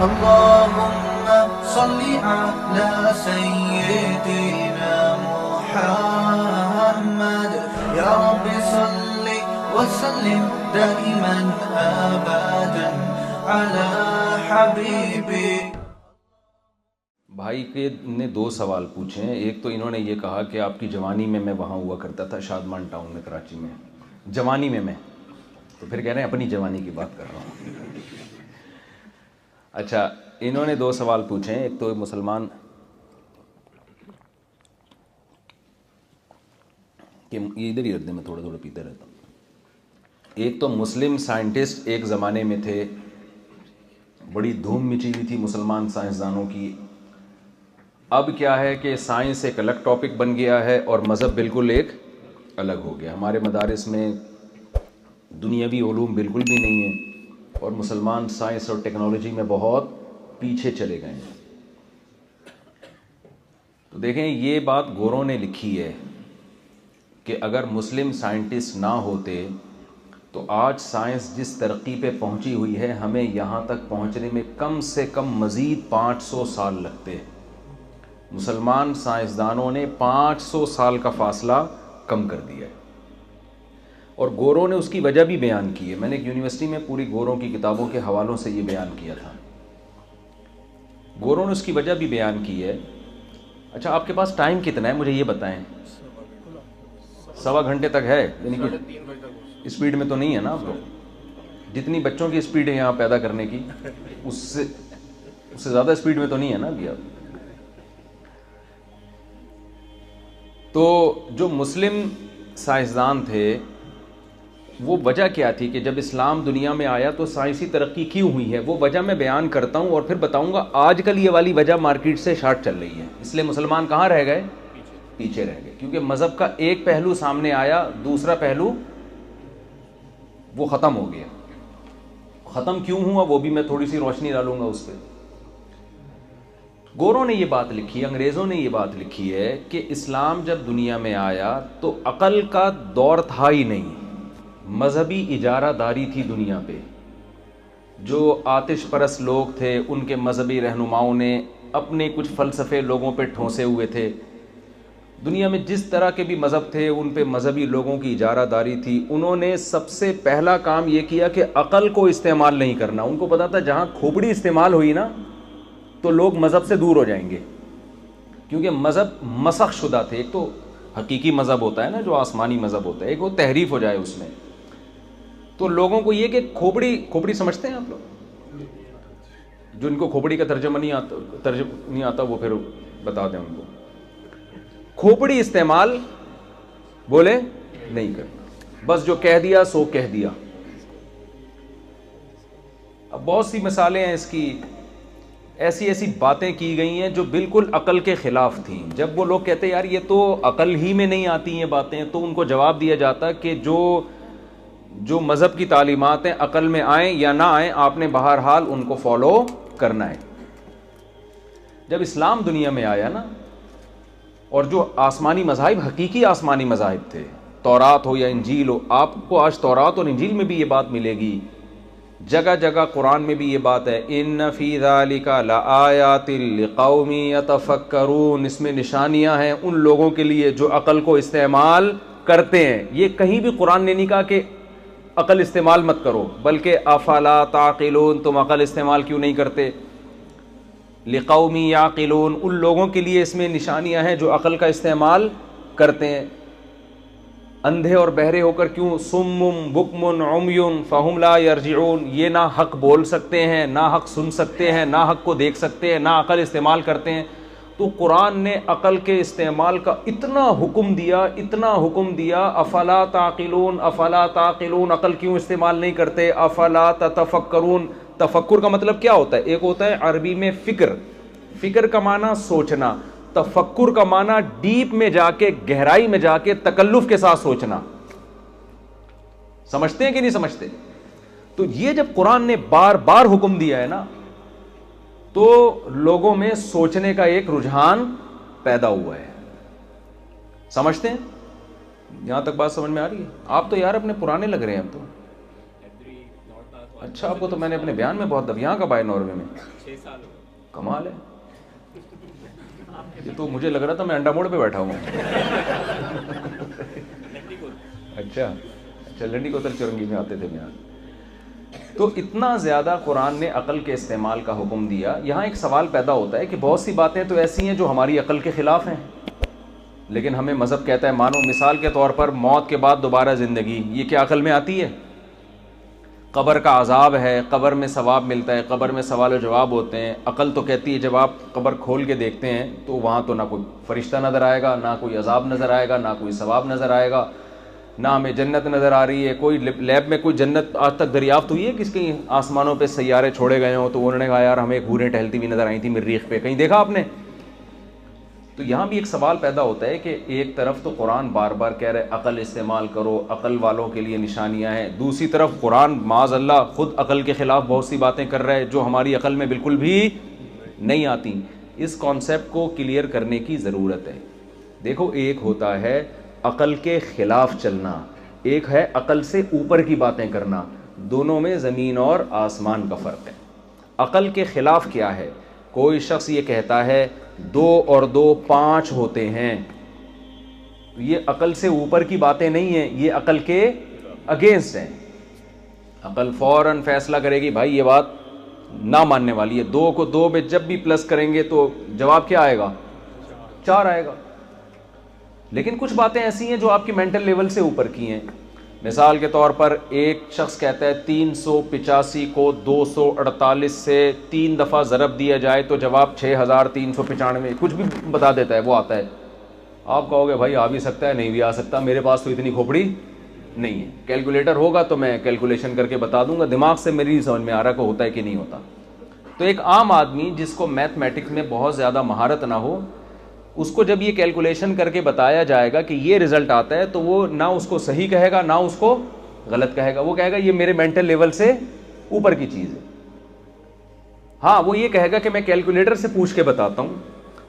اللهم صل على سيدنا محمد يا رب صل وسلم دائما ابدا على حبيبي. بھائی کے نے دو سوال پوچھے ہیں. ایک تو انہوں نے یہ کہا کہ آپ کی جوانی میں وہاں ہوا کرتا تھا شادمان ٹاؤن میں کراچی میں. جوانی میں تو پھر کہہ رہے ہیں اپنی جوانی کی بات کر رہا ہوں. اچھا, انہوں نے دو سوال پوچھے ہیں. ایک تو مسلمان کہ یہ ادھر ہی رکھ دیں, میں تھوڑا تھوڑا پیتا رہتا ہوں. ایک تو مسلم سائنٹسٹ ایک زمانے میں تھے, بڑی دھوم مچی ہوئی تھی مسلمان سائنسدانوں کی. اب کیا ہے کہ سائنس ایک الگ ٹاپک بن گیا ہے اور مذہب بالکل ایک الگ ہو گیا. ہمارے مدارس میں دنیاوی علوم بالکل بھی نہیں ہیں اور مسلمان سائنس اور ٹیکنالوجی میں بہت پیچھے چلے گئے ہیں. تو دیکھیں, یہ بات گوروں نے لکھی ہے کہ اگر مسلم سائنٹسٹ نہ ہوتے تو آج سائنس جس ترقی پہ پہنچی ہوئی ہے ہمیں یہاں تک پہنچنے میں کم سے کم مزید 500 سال لگتے. مسلمان سائنسدانوں نے 500 سال کا فاصلہ کم کر دیا ہے اور گوروں نے اس کی وجہ بھی بیان کی ہے. میں نے ایک یونیورسٹی میں پوری گوروں کی کتابوں کے حوالوں سے یہ بیان کیا تھا. گوروں نے اس کی وجہ بھی بیان کی ہے. اچھا, آپ کے پاس ٹائم کتنا ہے مجھے یہ بتائیں. 1.25 گھنٹے تک ہے, یعنی کہ اسپیڈ میں تو نہیں ہے نا آپ لوگ؟ جتنی بچوں کی اسپیڈ ہے یہاں پیدا کرنے کی اس سے زیادہ اسپیڈ میں تو نہیں ہے نا ابھی آپ. تو جو مسلم سائنسدان تھے وہ وجہ کیا تھی کہ جب اسلام دنیا میں آیا تو سائنسی ترقی کیوں ہوئی ہے, وہ وجہ میں بیان کرتا ہوں اور پھر بتاؤں گا آج کل یہ والی وجہ مارکیٹ سے شارٹ چل رہی ہے. اس لیے مسلمان کہاں رہ گئے؟ پیچھے رہ گئے, کیونکہ مذہب کا ایک پہلو سامنے آیا, دوسرا پہلو وہ ختم ہو گیا. ختم کیوں ہوا وہ بھی میں تھوڑی سی روشنی ڈالوں گا اس پہ. گوروں نے یہ بات لکھی, انگریزوں نے یہ بات لکھی ہے کہ اسلام جب دنیا میں آیا تو عقل کا دور تھا ہی نہیں, مذہبی اجارہ داری تھی دنیا پہ. جو آتش پرست لوگ تھے ان کے مذہبی رہنماؤں نے اپنے کچھ فلسفے لوگوں پہ ٹھونسے ہوئے تھے. دنیا میں جس طرح کے بھی مذہب تھے ان پہ مذہبی لوگوں کی اجارہ داری تھی. انہوں نے سب سے پہلا کام یہ کیا کہ عقل کو استعمال نہیں کرنا. ان کو پتا تھا جہاں کھوپڑی استعمال ہوئی نا تو لوگ مذہب سے دور ہو جائیں گے, کیونکہ مذہب مسخ شدہ تھے. ایک تو حقیقی مذہب ہوتا ہے نا جو آسمانی مذہب ہوتا ہے, ایک وہ تحریف ہو جائے اس میں. تو لوگوں کو یہ کہ کھوپڑی سمجھتے ہیں آپ لوگ, جو ان کو کھوپڑی کا ترجمہ نہیں آتا وہ پھر بتا دیں ان کو. کھوپڑی استعمال بولے نہیں کرنا, بس جو کہہ دیا سو کہہ دیا. اب بہت سی مثالیں ہیں اس کی, ایسی باتیں کی گئی ہیں جو بالکل عقل کے خلاف تھیں. جب وہ لوگ کہتے یار یہ تو عقل ہی میں نہیں آتی یہ باتیں, تو ان کو جواب دیا جاتا کہ جو مذہب کی تعلیمات ہیں عقل میں آئیں یا نہ آئیں آپ نے بہرحال ان کو فالو کرنا ہے. جب اسلام دنیا میں آیا نا, اور جو آسمانی مذاہب حقیقی آسمانی مذاہب تھے, تورات ہو یا انجیل ہو, آپ کو آج تورات اور انجیل میں بھی یہ بات ملے گی, جگہ جگہ قرآن میں بھی یہ بات ہے, ان فی ذالک لآیات لقوم یتفکرون, اس میں نشانیاں ہیں ان لوگوں کے لیے جو عقل کو استعمال کرتے ہیں. یہ کہیں بھی قرآن نے نہیں کہا کہ عقل استعمال مت کرو, بلکہ افلا تعقلون, تم عقل استعمال کیوں نہیں کرتے. لقوم یعقلون, ان لوگوں کے لیے اس میں نشانیاں ہیں جو عقل کا استعمال کرتے ہیں. اندھے اور بہرے ہو کر کیوں, صم بکم عمی فہم لا یرجعون, یہ نہ حق بول سکتے ہیں نہ حق سن سکتے ہیں نہ حق کو دیکھ سکتے ہیں نہ عقل استعمال کرتے ہیں. تو قرآن نے عقل کے استعمال کا اتنا حکم دیا, افلا تعقلون افلا تعقلون, عقل کیوں استعمال نہیں کرتے, افلا تتفکرون. تفکر کا مطلب کیا ہوتا ہے؟ ایک ہوتا ہے عربی میں فکر کا معنی سوچنا, تفکر کا معنی ڈیپ میں جا کے گہرائی میں جا کے تکلف کے ساتھ سوچنا. سمجھتے ہیں کہ نہیں سمجھتے؟ تو یہ جب قرآن نے بار بار حکم دیا ہے نا تو لوگوں میں سوچنے کا ایک رجحان پیدا ہوا ہے. سمجھتے ہیں؟ یہاں تک بات سمجھ میں آ رہی ہے؟ آپ تو یار اپنے پرانے لگ رہے ہیں اب تو. اچھا آپ کو تو میں نے اپنے بیان میں بہت یہاں کب آئے ناروے میں؟ 6 سال ہو کمال ہے. یہ تو مجھے لگ رہا تھا میں انڈا موڑ پہ بیٹھا ہوں. اچھا لنڈی کوتل چرنگی میں آتے تھے یہاں. تو اتنا زیادہ قرآن نے عقل کے استعمال کا حکم دیا. یہاں ایک سوال پیدا ہوتا ہے کہ بہت سی باتیں تو ایسی ہیں جو ہماری عقل کے خلاف ہیں, لیکن ہمیں مذہب کہتا ہے مانو. مثال کے طور پر موت کے بعد دوبارہ زندگی, یہ کیا عقل میں آتی ہے؟ قبر کا عذاب ہے, قبر میں ثواب ملتا ہے, قبر میں سوال و جواب ہوتے ہیں. عقل تو کہتی ہے جب آپ قبر کھول کے دیکھتے ہیں تو وہاں تو نہ کوئی فرشتہ نظر آئے گا, نہ کوئی عذاب نظر آئے گا, نہ کوئی ثواب نظر آئے گا, نہ ہمیں جنت نظر آ رہی ہے. کوئی لیب میں کوئی جنت آج تک دریافت ہوئی ہے؟ کس کے آسمانوں پہ سیارے چھوڑے گئے ہوں تو انہوں نے کہا یار ہمیں حوریں ٹہلتی ہوئی نظر آئی تھی مریخ پہ, کہیں دیکھا آپ نے؟ تو یہاں بھی ایک سوال پیدا ہوتا ہے کہ ایک طرف تو قرآن بار بار کہہ رہے عقل استعمال کرو, عقل والوں کے لیے نشانیاں ہیں, دوسری طرف قرآن معاذ اللہ خود عقل کے خلاف بہت سی باتیں کر رہا ہے جو ہماری عقل میں بالکل بھی نہیں آتی. اس کانسیپٹ کو کلیئر کرنے کی ضرورت ہے. دیکھو ایک ہوتا ہے عقل کے خلاف چلنا, ایک ہے عقل سے اوپر کی باتیں کرنا. دونوں میں زمین اور آسمان کا فرق ہے. عقل کے خلاف کیا ہے؟ کوئی شخص یہ کہتا ہے 2 اور 2 5 ہوتے ہیں, یہ عقل سے اوپر کی باتیں نہیں ہیں, یہ عقل کے اگینسٹ ہیں. عقل فوراً فیصلہ کرے گی بھائی یہ بات نہ ماننے والی ہے. 2 کو 2 میں جب بھی پلس کریں گے تو جواب کیا آئے گا؟ 4 آئے گا. لیکن کچھ باتیں ایسی ہیں جو آپ کی مینٹل لیول سے اوپر کی ہیں. مثال کے طور پر ایک شخص کہتا ہے 385 کو 248 سے 3 دفعہ ضرب دیا جائے تو جواب 6395, کچھ بھی بتا دیتا ہے, وہ آتا ہے. آپ کہو گے بھائی آ بھی سکتا ہے, نہیں بھی آ سکتا, میرے پاس تو اتنی کھوپڑی نہیں ہے. کیلکولیٹر ہوگا تو میں کیلکولیشن کر کے بتا دوں گا, دماغ سے میری سمجھ میں آ رہا کہ ہوتا ہے کہ نہیں ہوتا. تو ایک عام آدمی جس کو میتھمیٹکس میں بہت زیادہ مہارت نہ ہو, اس کو جب یہ کیلکولیشن کر کے بتایا جائے گا کہ یہ رزلٹ آتا ہے تو وہ نہ اس کو صحیح کہے گا نہ اس کو غلط کہے گا, وہ کہے گا یہ میرے مینٹل لیول سے اوپر کی چیز ہے. ہاں وہ یہ کہے گا کہ میں کیلکولیٹر سے پوچھ کے بتاتا ہوں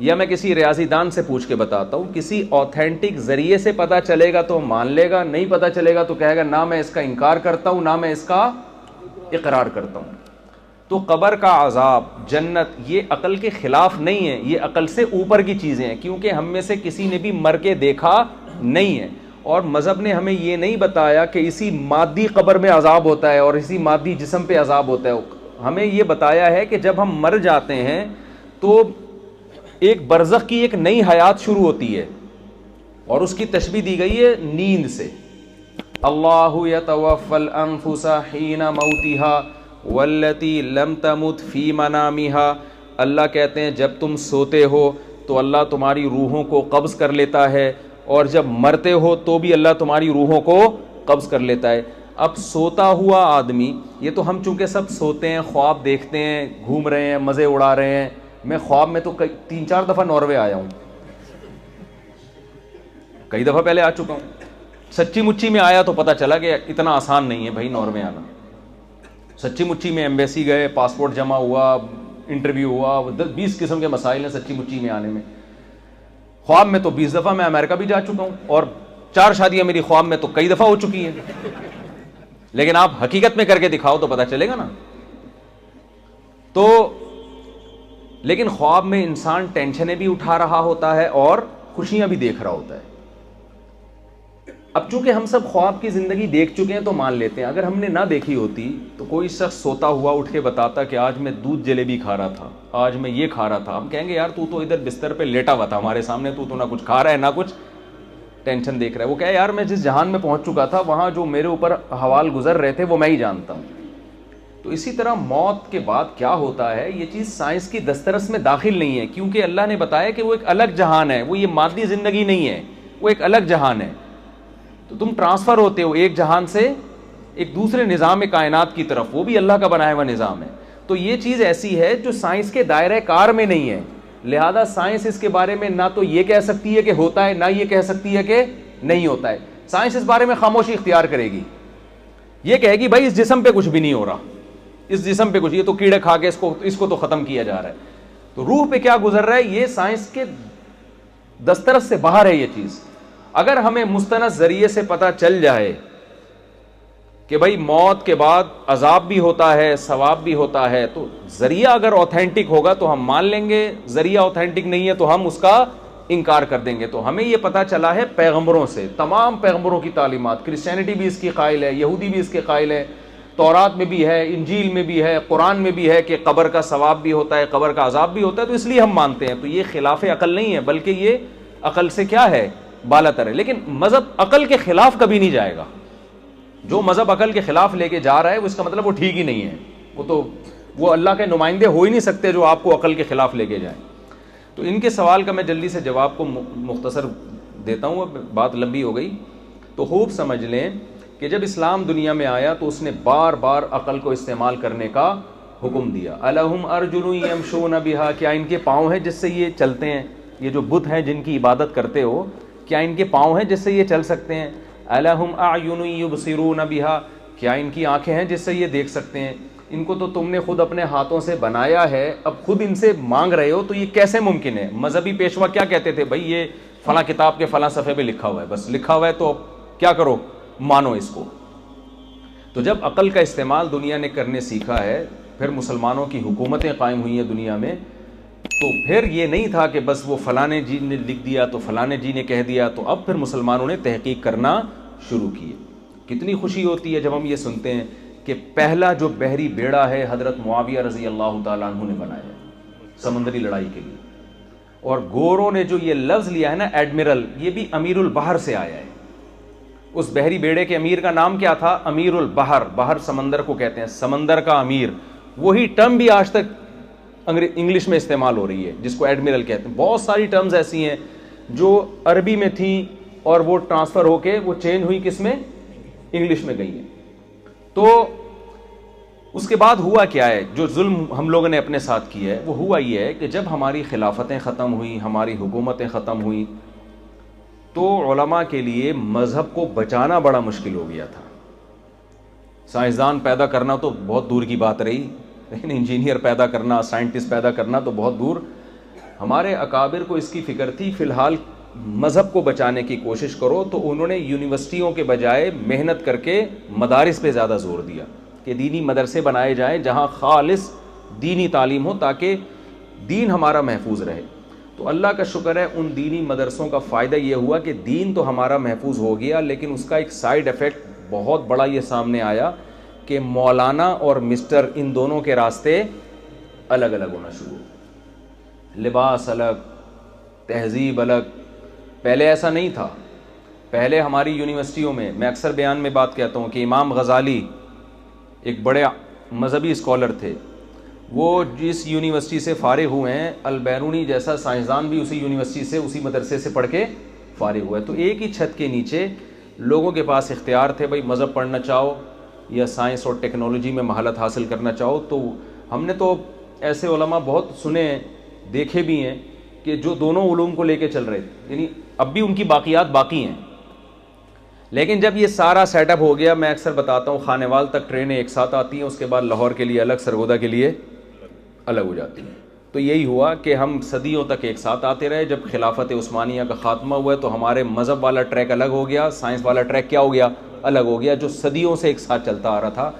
یا میں کسی ریاضی دان سے پوچھ کے بتاتا ہوں, کسی آتھینٹک ذریعے سے پتہ چلے گا تو مان لے گا, نہیں پتہ چلے گا تو کہے گا نہ میں اس کا انکار کرتا ہوں نہ میں اس کا اقرار کرتا ہوں. تو قبر کا عذاب, جنت, یہ عقل کے خلاف نہیں ہے, یہ عقل سے اوپر کی چیزیں ہیں, کیونکہ ہم میں سے کسی نے بھی مر کے دیکھا نہیں ہے. اور مذہب نے ہمیں یہ نہیں بتایا کہ اسی مادی قبر میں عذاب ہوتا ہے اور اسی مادی جسم پہ عذاب ہوتا ہے. ہمیں یہ بتایا ہے کہ جب ہم مر جاتے ہیں تو ایک برزخ کی ایک نئی حیات شروع ہوتی ہے, اور اس کی تشبیہ دی گئی ہے نیند سے. اللہ یتوفی الانفس حین موتها والتی لم تمت فی منامها, اللہ کہتے ہیں جب تم سوتے ہو تو اللہ تمہاری روحوں کو قبض کر لیتا ہے, اور جب مرتے ہو تو بھی اللہ تمہاری روحوں کو قبض کر لیتا ہے. اب سوتا ہوا آدمی, یہ تو ہم چونکہ سب سوتے ہیں, خواب دیکھتے ہیں, گھوم رہے ہیں, مزے اڑا رہے ہیں. میں خواب میں تو 3-4 دفعہ ناروے آیا ہوں, کئی دفعہ پہلے آ چکا ہوں. سچی مچی میں آیا تو پتہ چلا کہ اتنا آسان نہیں ہے بھائی ناروے آنا. سچی مچی میں ایمبیسی گئے, پاسپورٹ جمع ہوا, انٹرویو ہوا, 20 قسم کے مسائل ہیں سچی مچی میں آنے میں. خواب میں تو 20 دفعہ میں امریکہ بھی جا چکا ہوں, اور 4 شادیاں میری خواب میں تو کئی دفعہ ہو چکی ہیں. لیکن آپ حقیقت میں کر کے دکھاؤ تو پتہ چلے گا نا. تو لیکن خواب میں انسان ٹینشنیں بھی اٹھا رہا ہوتا ہے اور خوشیاں بھی دیکھ رہا ہوتا ہے. اب چونکہ ہم سب خواب کی زندگی دیکھ چکے ہیں تو مان لیتے ہیں. اگر ہم نے نہ دیکھی ہوتی تو کوئی شخص سوتا ہوا اٹھ کے بتاتا کہ آج میں دودھ جلیبی کھا رہا تھا, آج میں یہ کھا رہا تھا, ہم کہیں گے یار تو ادھر بستر پہ لیٹا ہوا تھا ہمارے سامنے, تو نہ کچھ کھا رہا ہے نہ کچھ ٹینشن دیکھ رہا ہے. وہ کہے یار میں جس جہان میں پہنچ چکا تھا وہاں جو میرے اوپر حوال گزر رہے تھے وہ میں ہی جانتا ہوں. تو اسی طرح موت کے بعد کیا ہوتا ہے یہ چیز سائنس کی دسترس میں داخل نہیں ہے, کیونکہ اللہ نے بتایا کہ وہ ایک الگ جہان ہے, وہ یہ مادی زندگی نہیں ہے, وہ ایک الگ جہان ہے. تو تم ٹرانسفر ہوتے ہو ایک جہان سے ایک دوسرے نظام کائنات کی طرف, وہ بھی اللہ کا بنایا ہوا نظام ہے. تو یہ چیز ایسی ہے جو سائنس کے دائرہ کار میں نہیں ہے, لہذا سائنس اس کے بارے میں نہ تو یہ کہہ سکتی ہے کہ ہوتا ہے, نہ یہ کہہ سکتی ہے کہ نہیں ہوتا ہے. سائنس اس بارے میں خاموشی اختیار کرے گی, یہ کہے گی بھائی اس جسم پہ کچھ بھی نہیں ہو رہا, اس جسم پہ کچھ, یہ تو کیڑے کھا کے اس کو تو ختم کیا جا رہا ہے. تو روح پہ کیا گزر رہا ہے یہ سائنس کے دسترس سے باہر ہے یہ چیز. اگر ہمیں مستند ذریعے سے پتہ چل جائے کہ بھائی موت کے بعد عذاب بھی ہوتا ہے ثواب بھی ہوتا ہے، تو ذریعہ اگر اوتھینٹک ہوگا تو ہم مان لیں گے، ذریعہ اوتھینٹک نہیں ہے تو ہم اس کا انکار کر دیں گے۔ تو ہمیں یہ پتہ چلا ہے پیغمبروں سے، تمام پیغمبروں کی تعلیمات، کرسچینٹی بھی اس کی قائل ہے، یہودی بھی اس کے قائل ہے، تورات میں بھی ہے، انجیل میں بھی ہے، قرآن میں بھی ہے کہ قبر کا ثواب بھی ہوتا ہے، قبر کا عذاب بھی ہوتا ہے، تو اس لیے ہم مانتے ہیں۔ تو یہ خلاف عقل نہیں ہے، بلکہ یہ عقل سے کیا ہے، بالاتر ہے۔ لیکن مذہب عقل کے خلاف کبھی نہیں جائے گا۔ جو مذہب عقل کے خلاف لے کے جا رہا ہے وہ اس کا مطلب وہ ٹھیک ہی نہیں ہے، وہ اللہ کے نمائندے ہو ہی نہیں سکتے جو آپ کو عقل کے خلاف لے کے جائیں۔ تو ان کے سوال کا میں جلدی سے جواب کو مختصر دیتا ہوں، بات لمبی ہو گئی۔ تو خوب سمجھ لیں کہ جب اسلام دنیا میں آیا تو اس نے بار بار عقل کو استعمال کرنے کا حکم دیا۔ الہم ارجل یمشون بہا، کیا ان کے پاؤں ہیں جس سے یہ چلتے ہیں؟ یہ جو بت ہیں جن کی عبادت کرتے ہو، کیا ان کے پاؤں ہیں جس سے یہ چل سکتے ہیں؟ الہم اعین یبصرون بہا، کیا ان کی آنکھیں ہیں جس سے یہ دیکھ سکتے ہیں؟ ان کو تو تم نے خود اپنے ہاتھوں سے بنایا ہے، اب خود ان سے مانگ رہے ہو، تو یہ کیسے ممکن ہے؟ مذہبی پیشوا کیا کہتے تھے؟ بھائی یہ فلاں کتاب کے فلاں صفحے پہ لکھا ہوا ہے، بس لکھا ہوا ہے تو کیا کرو، مانو اس کو۔ تو جب عقل کا استعمال دنیا نے کرنے سیکھا ہے، پھر مسلمانوں کی حکومتیں قائم ہوئی ہیں دنیا میں، تو پھر یہ نہیں تھا کہ بس وہ فلانے جی نے لکھ دیا تو فلانے جی نے کہہ دیا، تو اب پھر مسلمانوں نے تحقیق کرنا شروع کی۔ کتنی خوشی ہوتی ہے جب ہم یہ سنتے ہیں کہ پہلا جو بحری بیڑا ہے حضرت معاویہ رضی اللہ تعالیٰ عنہ نے بنایا ہے سمندری لڑائی کے لیے، اور گوروں نے جو یہ لفظ لیا ہے نا ایڈمرل، یہ بھی امیر البحر سے آیا ہے۔ اس بحری بیڑے کے امیر کا نام کیا تھا؟ امیر البحر، بحر سمندر کو کہتے ہیں، سمندر کا امیر۔ وہی ٹرم بھی آج تک انگلش میں استعمال ہو رہی ہے جس کو ایڈمرل کہتے ہیں۔ بہت ساری ٹرمز ایسی ہیں جو عربی میں تھیں اور وہ ٹرانسفر ہو کے وہ چینج ہوئی کس میں؟ انگلش میں گئی ہیں۔ تو اس کے بعد ہوا کیا ہے؟ جو ظلم ہم لوگوں نے اپنے ساتھ کیا ہے وہ ہوا یہ ہے کہ جب ہماری خلافتیں ختم ہوئیں، ہماری حکومتیں ختم ہوئیں، تو علماء کے لیے مذہب کو بچانا بڑا مشکل ہو گیا تھا۔ سائنسدان پیدا کرنا تو بہت دور کی بات رہی، لیکن انجینئر پیدا کرنا، سائنٹسٹ پیدا کرنا تو بہت دور۔ ہمارے اکابر کو اس کی فکر تھی فی الحال مذہب کو بچانے کی کوشش کرو، تو انہوں نے یونیورسٹیوں کے بجائے محنت کر کے مدارس پہ زیادہ زور دیا کہ دینی مدرسے بنائے جائیں جہاں خالص دینی تعلیم ہو تاکہ دین ہمارا محفوظ رہے۔ تو اللہ کا شکر ہے ان دینی مدرسوں کا فائدہ یہ ہوا کہ دین تو ہمارا محفوظ ہو گیا، لیکن اس کا ایک سائیڈ ایفیکٹ بہت بڑا یہ سامنے آیا کہ مولانا اور مسٹر ان دونوں کے راستے الگ الگ ہونا شروع ہو، لباس الگ، تہذیب الگ۔ پہلے ایسا نہیں تھا۔ پہلے ہماری یونیورسٹیوں میں، میں اکثر بیان میں بات کہتا ہوں کہ امام غزالی ایک بڑے مذہبی اسکالر تھے، وہ جس یونیورسٹی سے فارغ ہوئے ہیں، البیرونی جیسا سائنسدان بھی اسی یونیورسٹی سے، اسی مدرسے سے پڑھ کے فارغ ہوا ہے۔ تو ایک ہی چھت کے نیچے لوگوں کے پاس اختیار تھے، بھائی مذہب پڑھنا چاہو یا سائنس اور ٹیکنالوجی میں مہارت حاصل کرنا چاہو۔ تو ہم نے تو ایسے علماء بہت سنے دیکھے بھی ہیں کہ جو دونوں علوم کو لے کے چل رہے تھے، یعنی اب بھی ان کی باقیات باقی ہیں۔ لیکن جب یہ سارا سیٹ اپ ہو گیا، میں اکثر بتاتا ہوں خانیوال تک ٹرینیں ایک ساتھ آتی ہیں، اس کے بعد لاہور کے لیے الگ، سرگودا کے لیے الگ ہو جاتی ہیں۔ تو یہی ہوا کہ ہم صدیوں تک ایک ساتھ آتے رہے۔ جب خلافت عثمانیہ کا خاتمہ ہوا ہے تو ہمارے مذہب والا ٹریک الگ ہو گیا، سائنس والا ٹریک کیا ہو گیا؟ الگ ہو گیا، جو صدیوں سے ایک ساتھ چلتا آ رہا تھا۔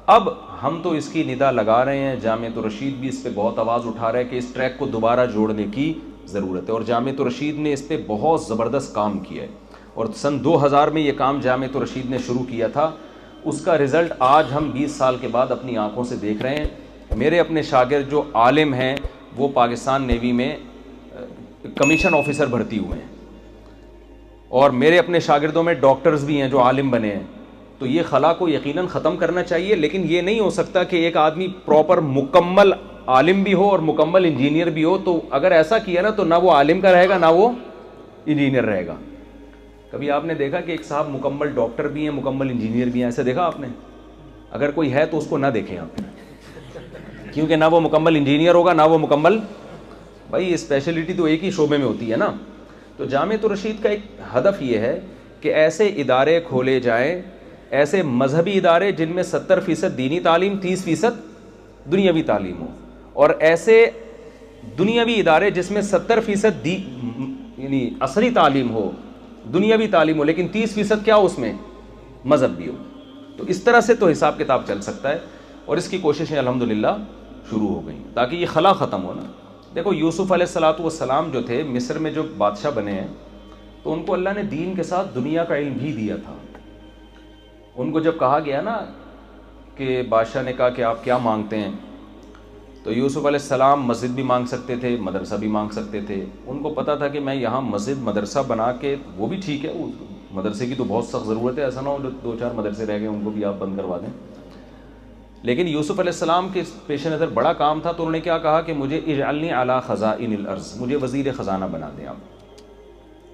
اب ہم تو اس کی ندا لگا رہے ہیں، جامعۃ الرشید بھی اس پہ بہت آواز اٹھا رہا ہے کہ اس ٹریک کو دوبارہ جوڑنے کی ضرورت ہے، اور جامعۃ الرشید نے اس پہ بہت زبردست کام کیا ہے، اور سن 2000 میں یہ کام جامعۃ الرشید نے شروع کیا تھا۔ اس کا رزلٹ آج ہم 20 سال کے بعد اپنی آنکھوں سے دیکھ رہے ہیں۔ میرے اپنے شاگرد جو عالم ہیں وہ پاکستان نیوی میں کمیشن آفیسر بھرتی ہوئے ہیں، اور میرے اپنے شاگردوں میں ڈاکٹرز بھی ہیں جو عالم بنے ہیں۔ تو یہ خلا کو یقیناً ختم کرنا چاہیے، لیکن یہ نہیں ہو سکتا کہ ایک آدمی پراپر مکمل عالم بھی ہو اور مکمل انجینئر بھی ہو۔ تو اگر ایسا کیا نا تو نہ وہ عالم کا رہے گا نہ وہ انجینئر رہے گا۔ کبھی آپ نے دیکھا کہ ایک صاحب مکمل ڈاکٹر بھی ہیں، مکمل انجینئر بھی ہیں؟ ایسا دیکھا آپ نے؟ اگر کوئی ہے تو اس کو نہ دیکھیں آپ، کیونکہ نہ وہ مکمل انجینئر ہوگا نہ وہ مکمل، بھائی اسپیشلٹی تو ایک ہی شعبے میں ہوتی ہے نا۔ تو جامعۃ الرشید کا ایک ہدف یہ ہے کہ ایسے ادارے کھولے جائیں، ایسے مذہبی ادارے جن میں 70% دینی تعلیم، 30% دنیاوی تعلیم ہو، اور ایسے دنیاوی ادارے جس میں 70% یعنی عصری تعلیم ہو، دنیاوی تعلیم ہو، لیکن 30% کیا ہو اس میں؟ مذہب بھی ہو۔ تو اس طرح سے تو حساب کتاب چل سکتا ہے، اور اس کی کوششیں الحمدللہ شروع ہو گئیں تاکہ یہ خلا ختم ہو نا۔ دیکھو یوسف علیہ السلام جو تھے مصر میں جو بادشاہ بنے ہیں، تو ان کو اللہ نے دین کے ساتھ دنیا کا علم بھی دیا تھا۔ ان کو جب کہا گیا نا کہ بادشاہ نے کہا کہ آپ کیا مانگتے ہیں، تو یوسف علیہ السلام مسجد بھی مانگ سکتے تھے، مدرسہ بھی مانگ سکتے تھے۔ ان کو پتہ تھا کہ میں یہاں مسجد مدرسہ بنا کے، وہ بھی ٹھیک ہے، مدرسے کی تو بہت سخت ضرورت ہے، ایسا نہ ہو جو 2-4 مدرسے رہ گئے ان کو بھی آپ بند کروا دیں۔ لیکن یوسف علیہ السلام کے پیش نظر بڑا کام تھا، تو انہوں نے کیا کہا کہ مجھے اجعلنی علی خزائن الارض، مجھے وزیر خزانہ بنا دیں آپ۔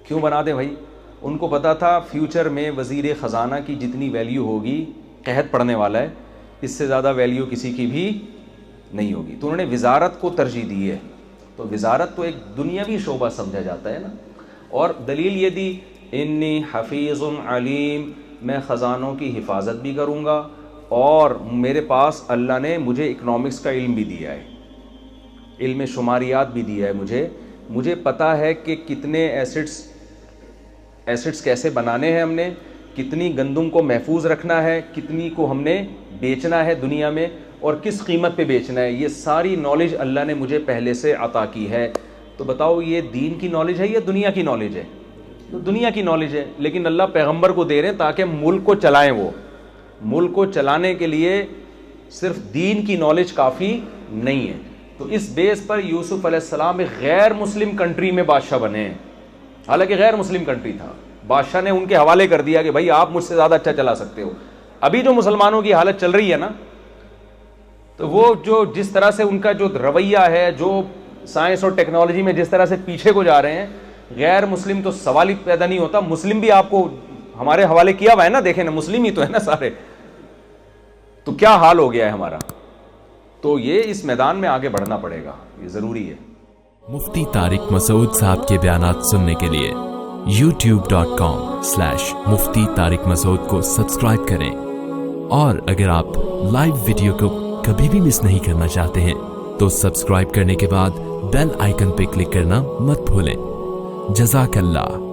کیوں بنا دیں بھائی؟ ان کو پتا تھا فیوچر میں وزیر خزانہ کی جتنی ویلیو ہوگی، قحط پڑنے والا ہے، اس سے زیادہ ویلیو کسی کی بھی نہیں ہوگی، تو انہوں نے وزارت کو ترجیح دی ہے۔ تو وزارت تو ایک دنیاوی شعبہ سمجھا جاتا ہے نا، اور دلیل یہ دی انی حفیظ علیم، میں خزانوں کی حفاظت بھی کروں گا، اور میرے پاس اللہ نے مجھے اکنامکس کا علم بھی دیا ہے، علم شماریات بھی دیا ہے، مجھے پتہ ہے کہ کتنے ایسٹس کیسے بنانے ہیں، ہم نے کتنی گندم کو محفوظ رکھنا ہے، کتنی کو ہم نے بیچنا ہے دنیا میں، اور کس قیمت پہ بیچنا ہے، یہ ساری نالج اللہ نے مجھے پہلے سے عطا کی ہے۔ تو بتاؤ یہ دین کی نالج ہے یا دنیا کی نالج ہے؟ تو دنیا کی نالج ہے، لیکن اللہ پیغمبر کو دے رہے ہیں تاکہ ملک کو چلائیں۔ وہ ملک کو چلانے کے لیے صرف دین کی نالج کافی نہیں ہے۔ تو اس بیس پر یوسف علیہ السلام ایک غیر مسلم کنٹری میں بادشاہ بنے ہیں، حالانکہ غیر مسلم کنٹری تھا، بادشاہ نے ان کے حوالے کر دیا کہ بھائی آپ مجھ سے زیادہ اچھا چلا سکتے ہو۔ ابھی جو مسلمانوں کی حالت چل رہی ہے نا، تو وہ جو جس طرح سے ان کا جو رویہ ہے، جو سائنس اور ٹیکنالوجی میں جس طرح سے پیچھے کو جا رہے ہیں، غیر مسلم تو سوال ہی پیدا نہیں ہوتا۔ مسلم بھی آپ کو ہمارے حوالے کیا ہوا ہے نا، دیکھیں نا، مسلم ہی تو ہے نا سارے، تو کیا حال ہو گیا ہے ہمارا۔ تو یہ اس میدان میں آگے بڑھنا پڑے گا، یہ ضروری ہے۔ مفتی طارق مسعود صاحب کے بیانات سننے کے لیے youtube.com/مفتی طارق مسعود کو سبسکرائب کریں، اور اگر آپ لائیو ویڈیو کو کبھی بھی مس نہیں کرنا چاہتے ہیں تو سبسکرائب کرنے کے بعد بیل آئیکن پہ کلک کرنا مت بھولیں۔ جزاک اللہ۔